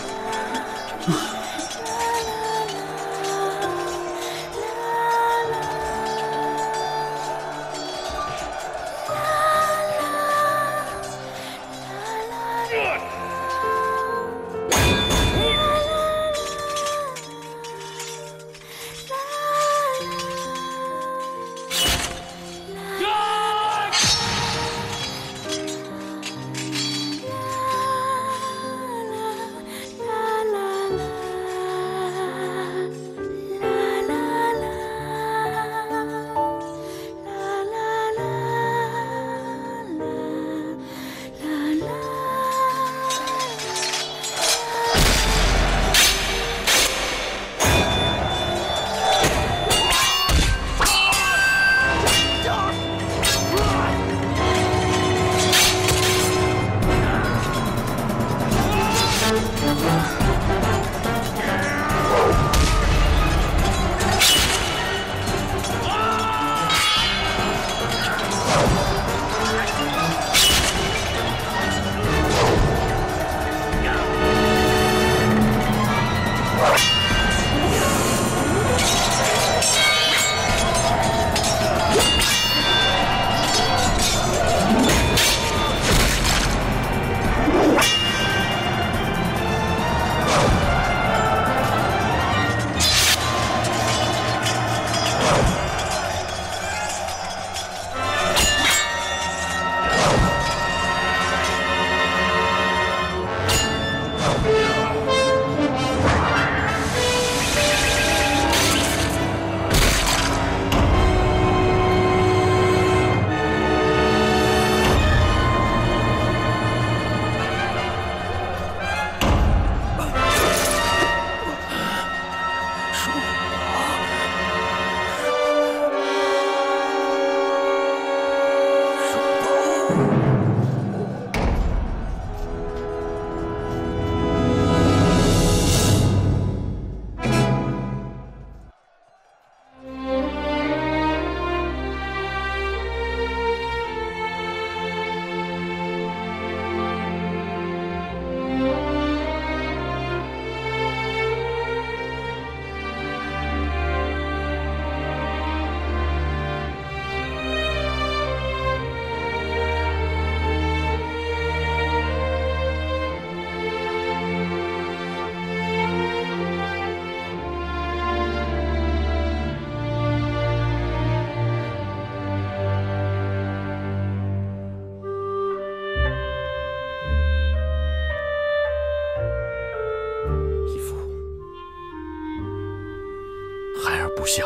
不孝，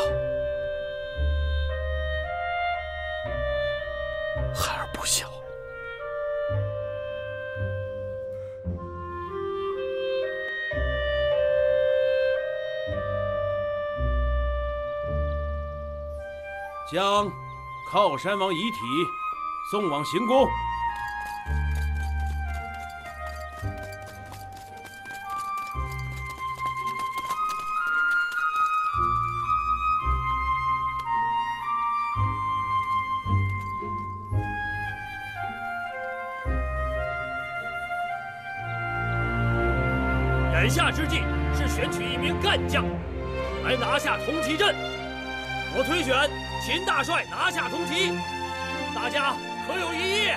孩儿不孝。将靠山王遗体送往行宫。眼下之计是选取一名干将，来拿下铜旗镇。我推选秦大帅拿下铜旗，大家可有异议？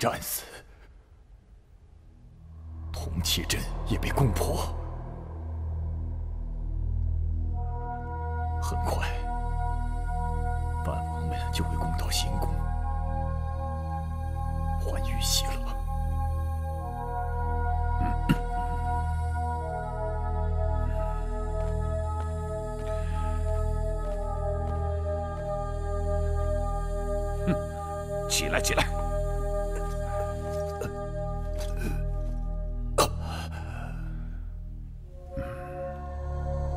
战死，铜旗阵也被攻破。很快，藩王们就会攻到行宫，还玉玺了。起来，起来！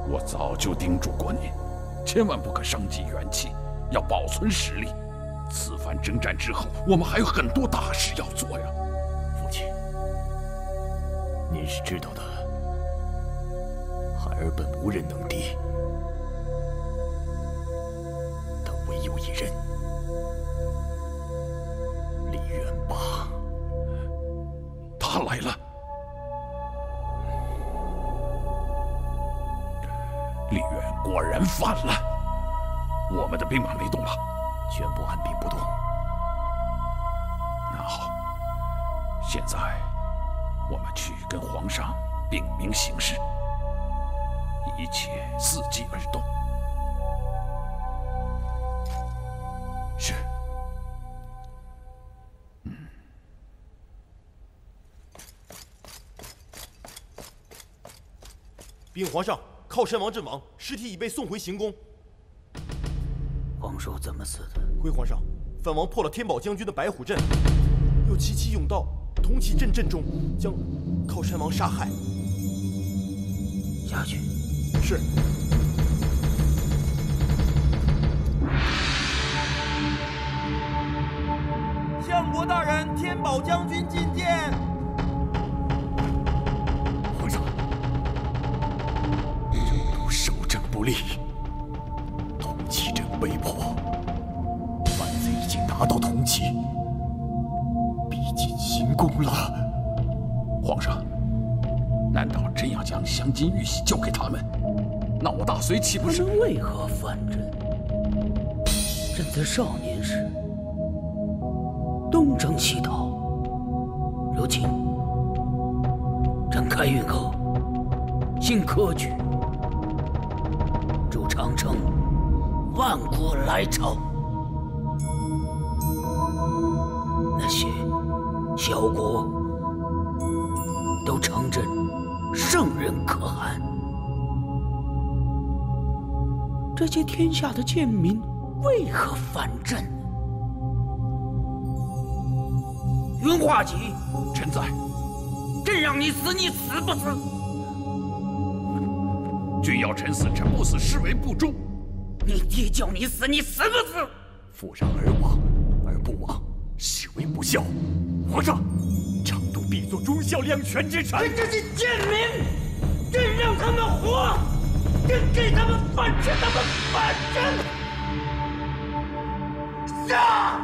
我早就叮嘱过你，千万不可伤及元气，要保存实力。此番征战之后，我们还有很多大事要做呀。父亲，您是知道的，孩儿本无人能敌，但唯有一人。他来了，李渊果然反了。我们的兵马没动吧？全部按兵不动。那好，现在我们去跟皇上禀明形势，一切伺机而动。是。禀皇上，靠山王阵亡，尸体已被送回行宫。皇叔怎么死的？回皇上，藩王破了天宝将军的白虎阵，又齐齐涌到铜旗阵阵中，将靠山王杀害。下去。是。相国大人，天宝将军觐见。皇上。守正不力，铜旗阵被破，反贼已经拿到铜旗，逼近行宫了。皇上，难道真要将镶金玉玺交给他们？那我大隋岂不是？他们为何反朕？朕在少年时东征西讨，如今朕开运后新科举。长城，万国来朝。那些小国都称朕圣人可汗。这些天下的贱民为何反朕？云化戟，臣在。朕让你死，你死不死？君要臣死，臣不死，视为不忠。你爹叫你死，你死不死？父让儿亡，儿不亡，视为不孝。皇上，成都必做忠孝两全之臣。这些贱民，朕让他们活，朕给他们饭吃，他们反朕，杀，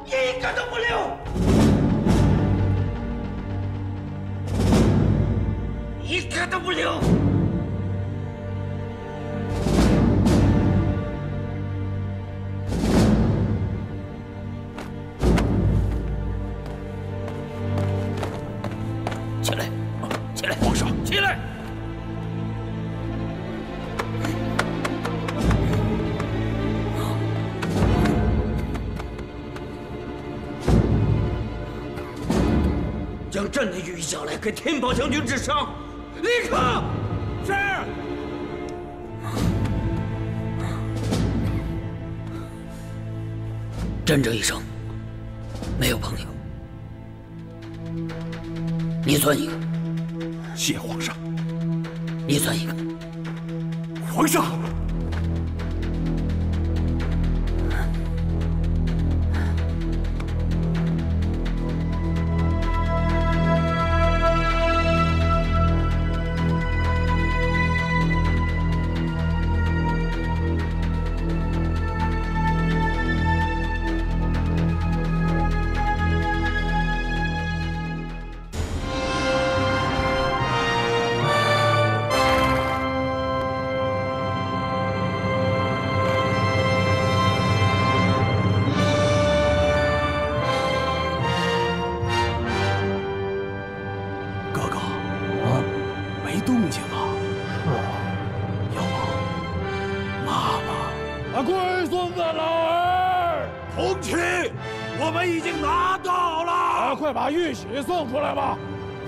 一个都不留，一个都不留。起来，起来，皇上，起来！将朕的玉下来，给天宝将军治伤，立刻！是。朕这一生没有朋友。你算一个，谢皇上。你算一个，皇上。红旗我们已经拿到了。快把玉玺送出来吧！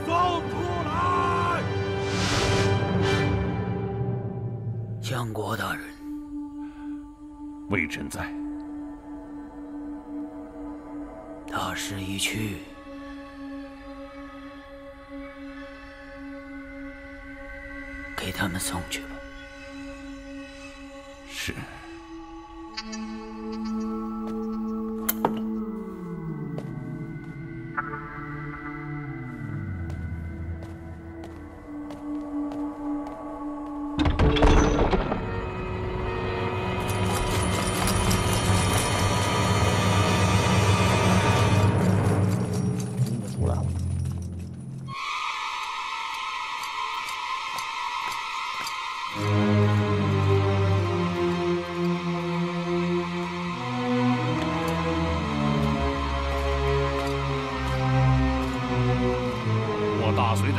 送出来！相国大人，微臣在。大势已去，给他们送去吧。是。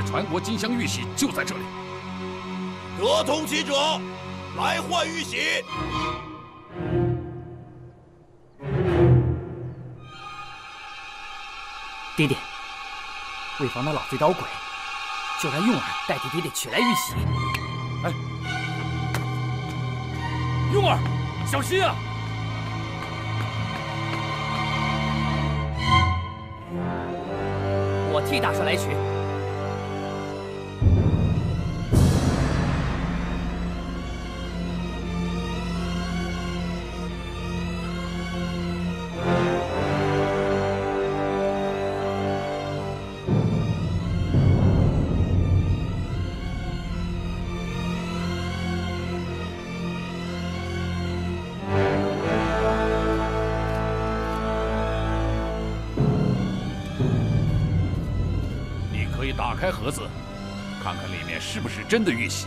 传国金镶玉玺就在这里。得铜旗者，来换玉玺。爹爹，为防那老贼捣鬼，就让用儿代替爹爹取来玉玺。哎，用儿，小心啊！我替大帅来取。打开盒子，看看里面是不是真的玉玺。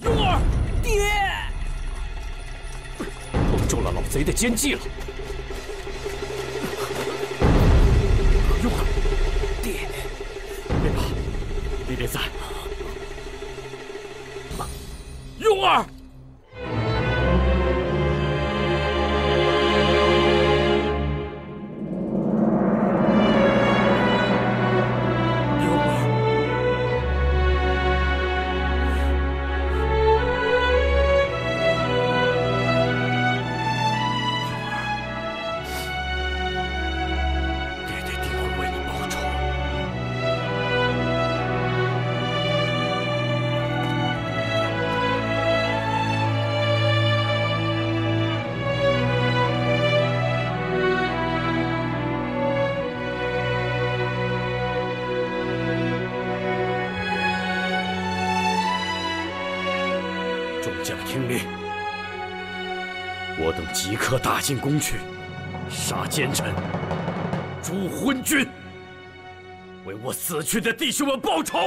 用儿，爹，蒙中了老贼的奸计了。用儿，爹，别怕，爹爹在。用儿。众将听令，我等即刻大进宫去，杀奸臣，诛昏君，为我死去的弟兄们报仇！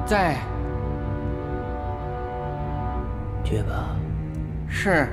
在。去吧。是。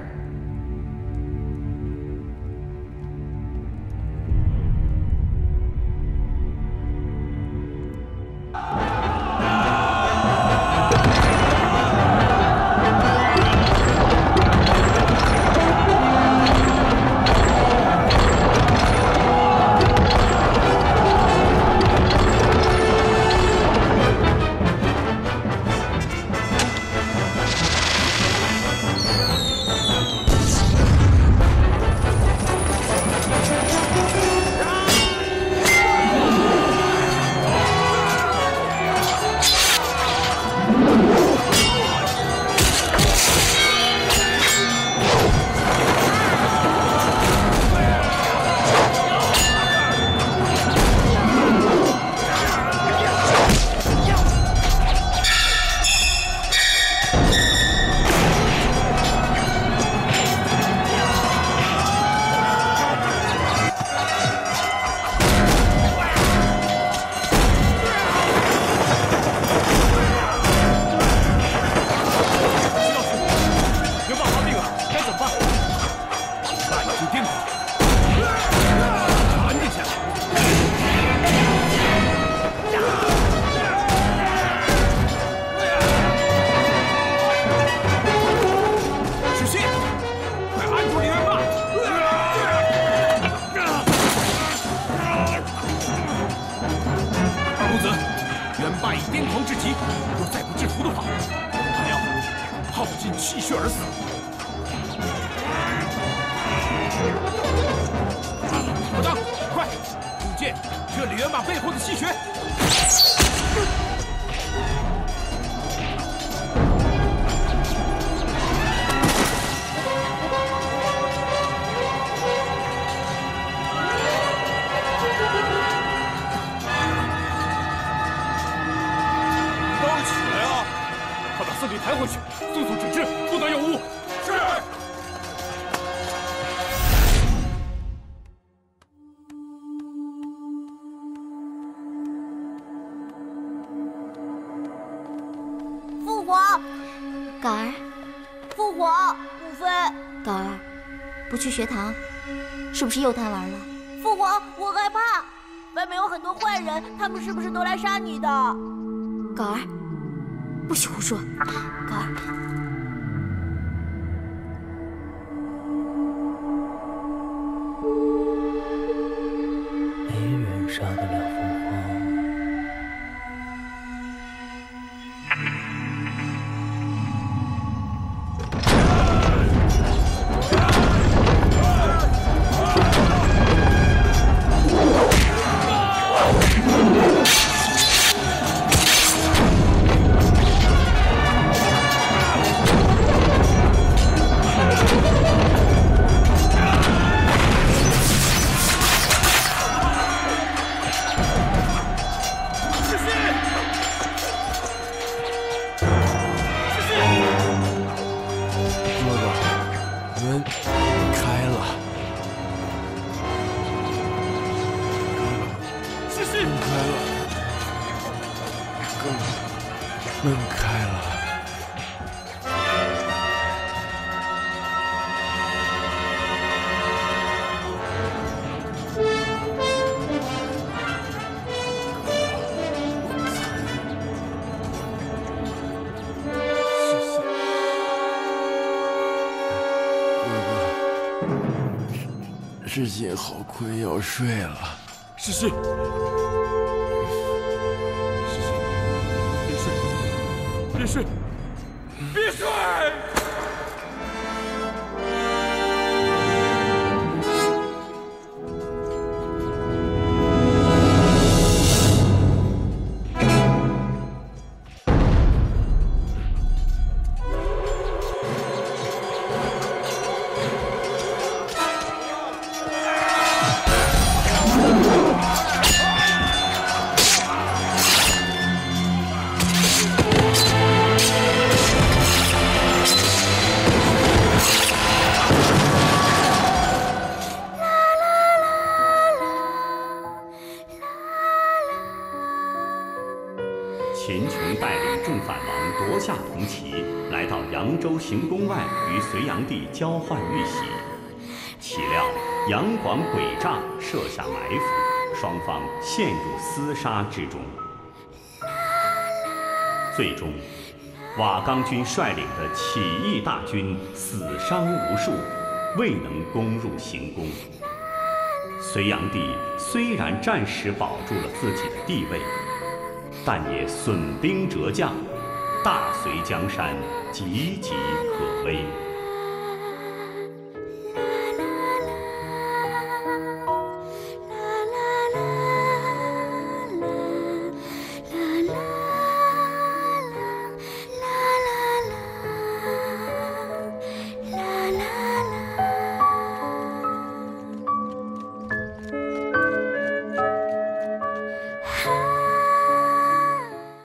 心气血而死。老张，快用剑热李元霸背后的气血！四壁抬回去，速速止治，不得有误。是。父皇，稿儿，父皇，母妃，稿儿，不去学堂，是不是又贪玩了？父皇，我害怕，外面有很多坏人，他们是不是都来杀你的？稿儿。不许胡说，稿儿。没人杀得了父皇。门开了。世界好困，要睡了。世信，别睡，别睡，别睡！秦琼带领众反王夺下铜旗，来到扬州行宫外，与隋炀帝交换玉玺。岂料杨广诡诈，设下埋伏，双方陷入厮杀之中。最终，瓦岗军率领的起义大军死伤无数，未能攻入行宫。隋炀帝虽然暂时保住了自己的地位，但也损兵折将，大隋江山岌岌可危。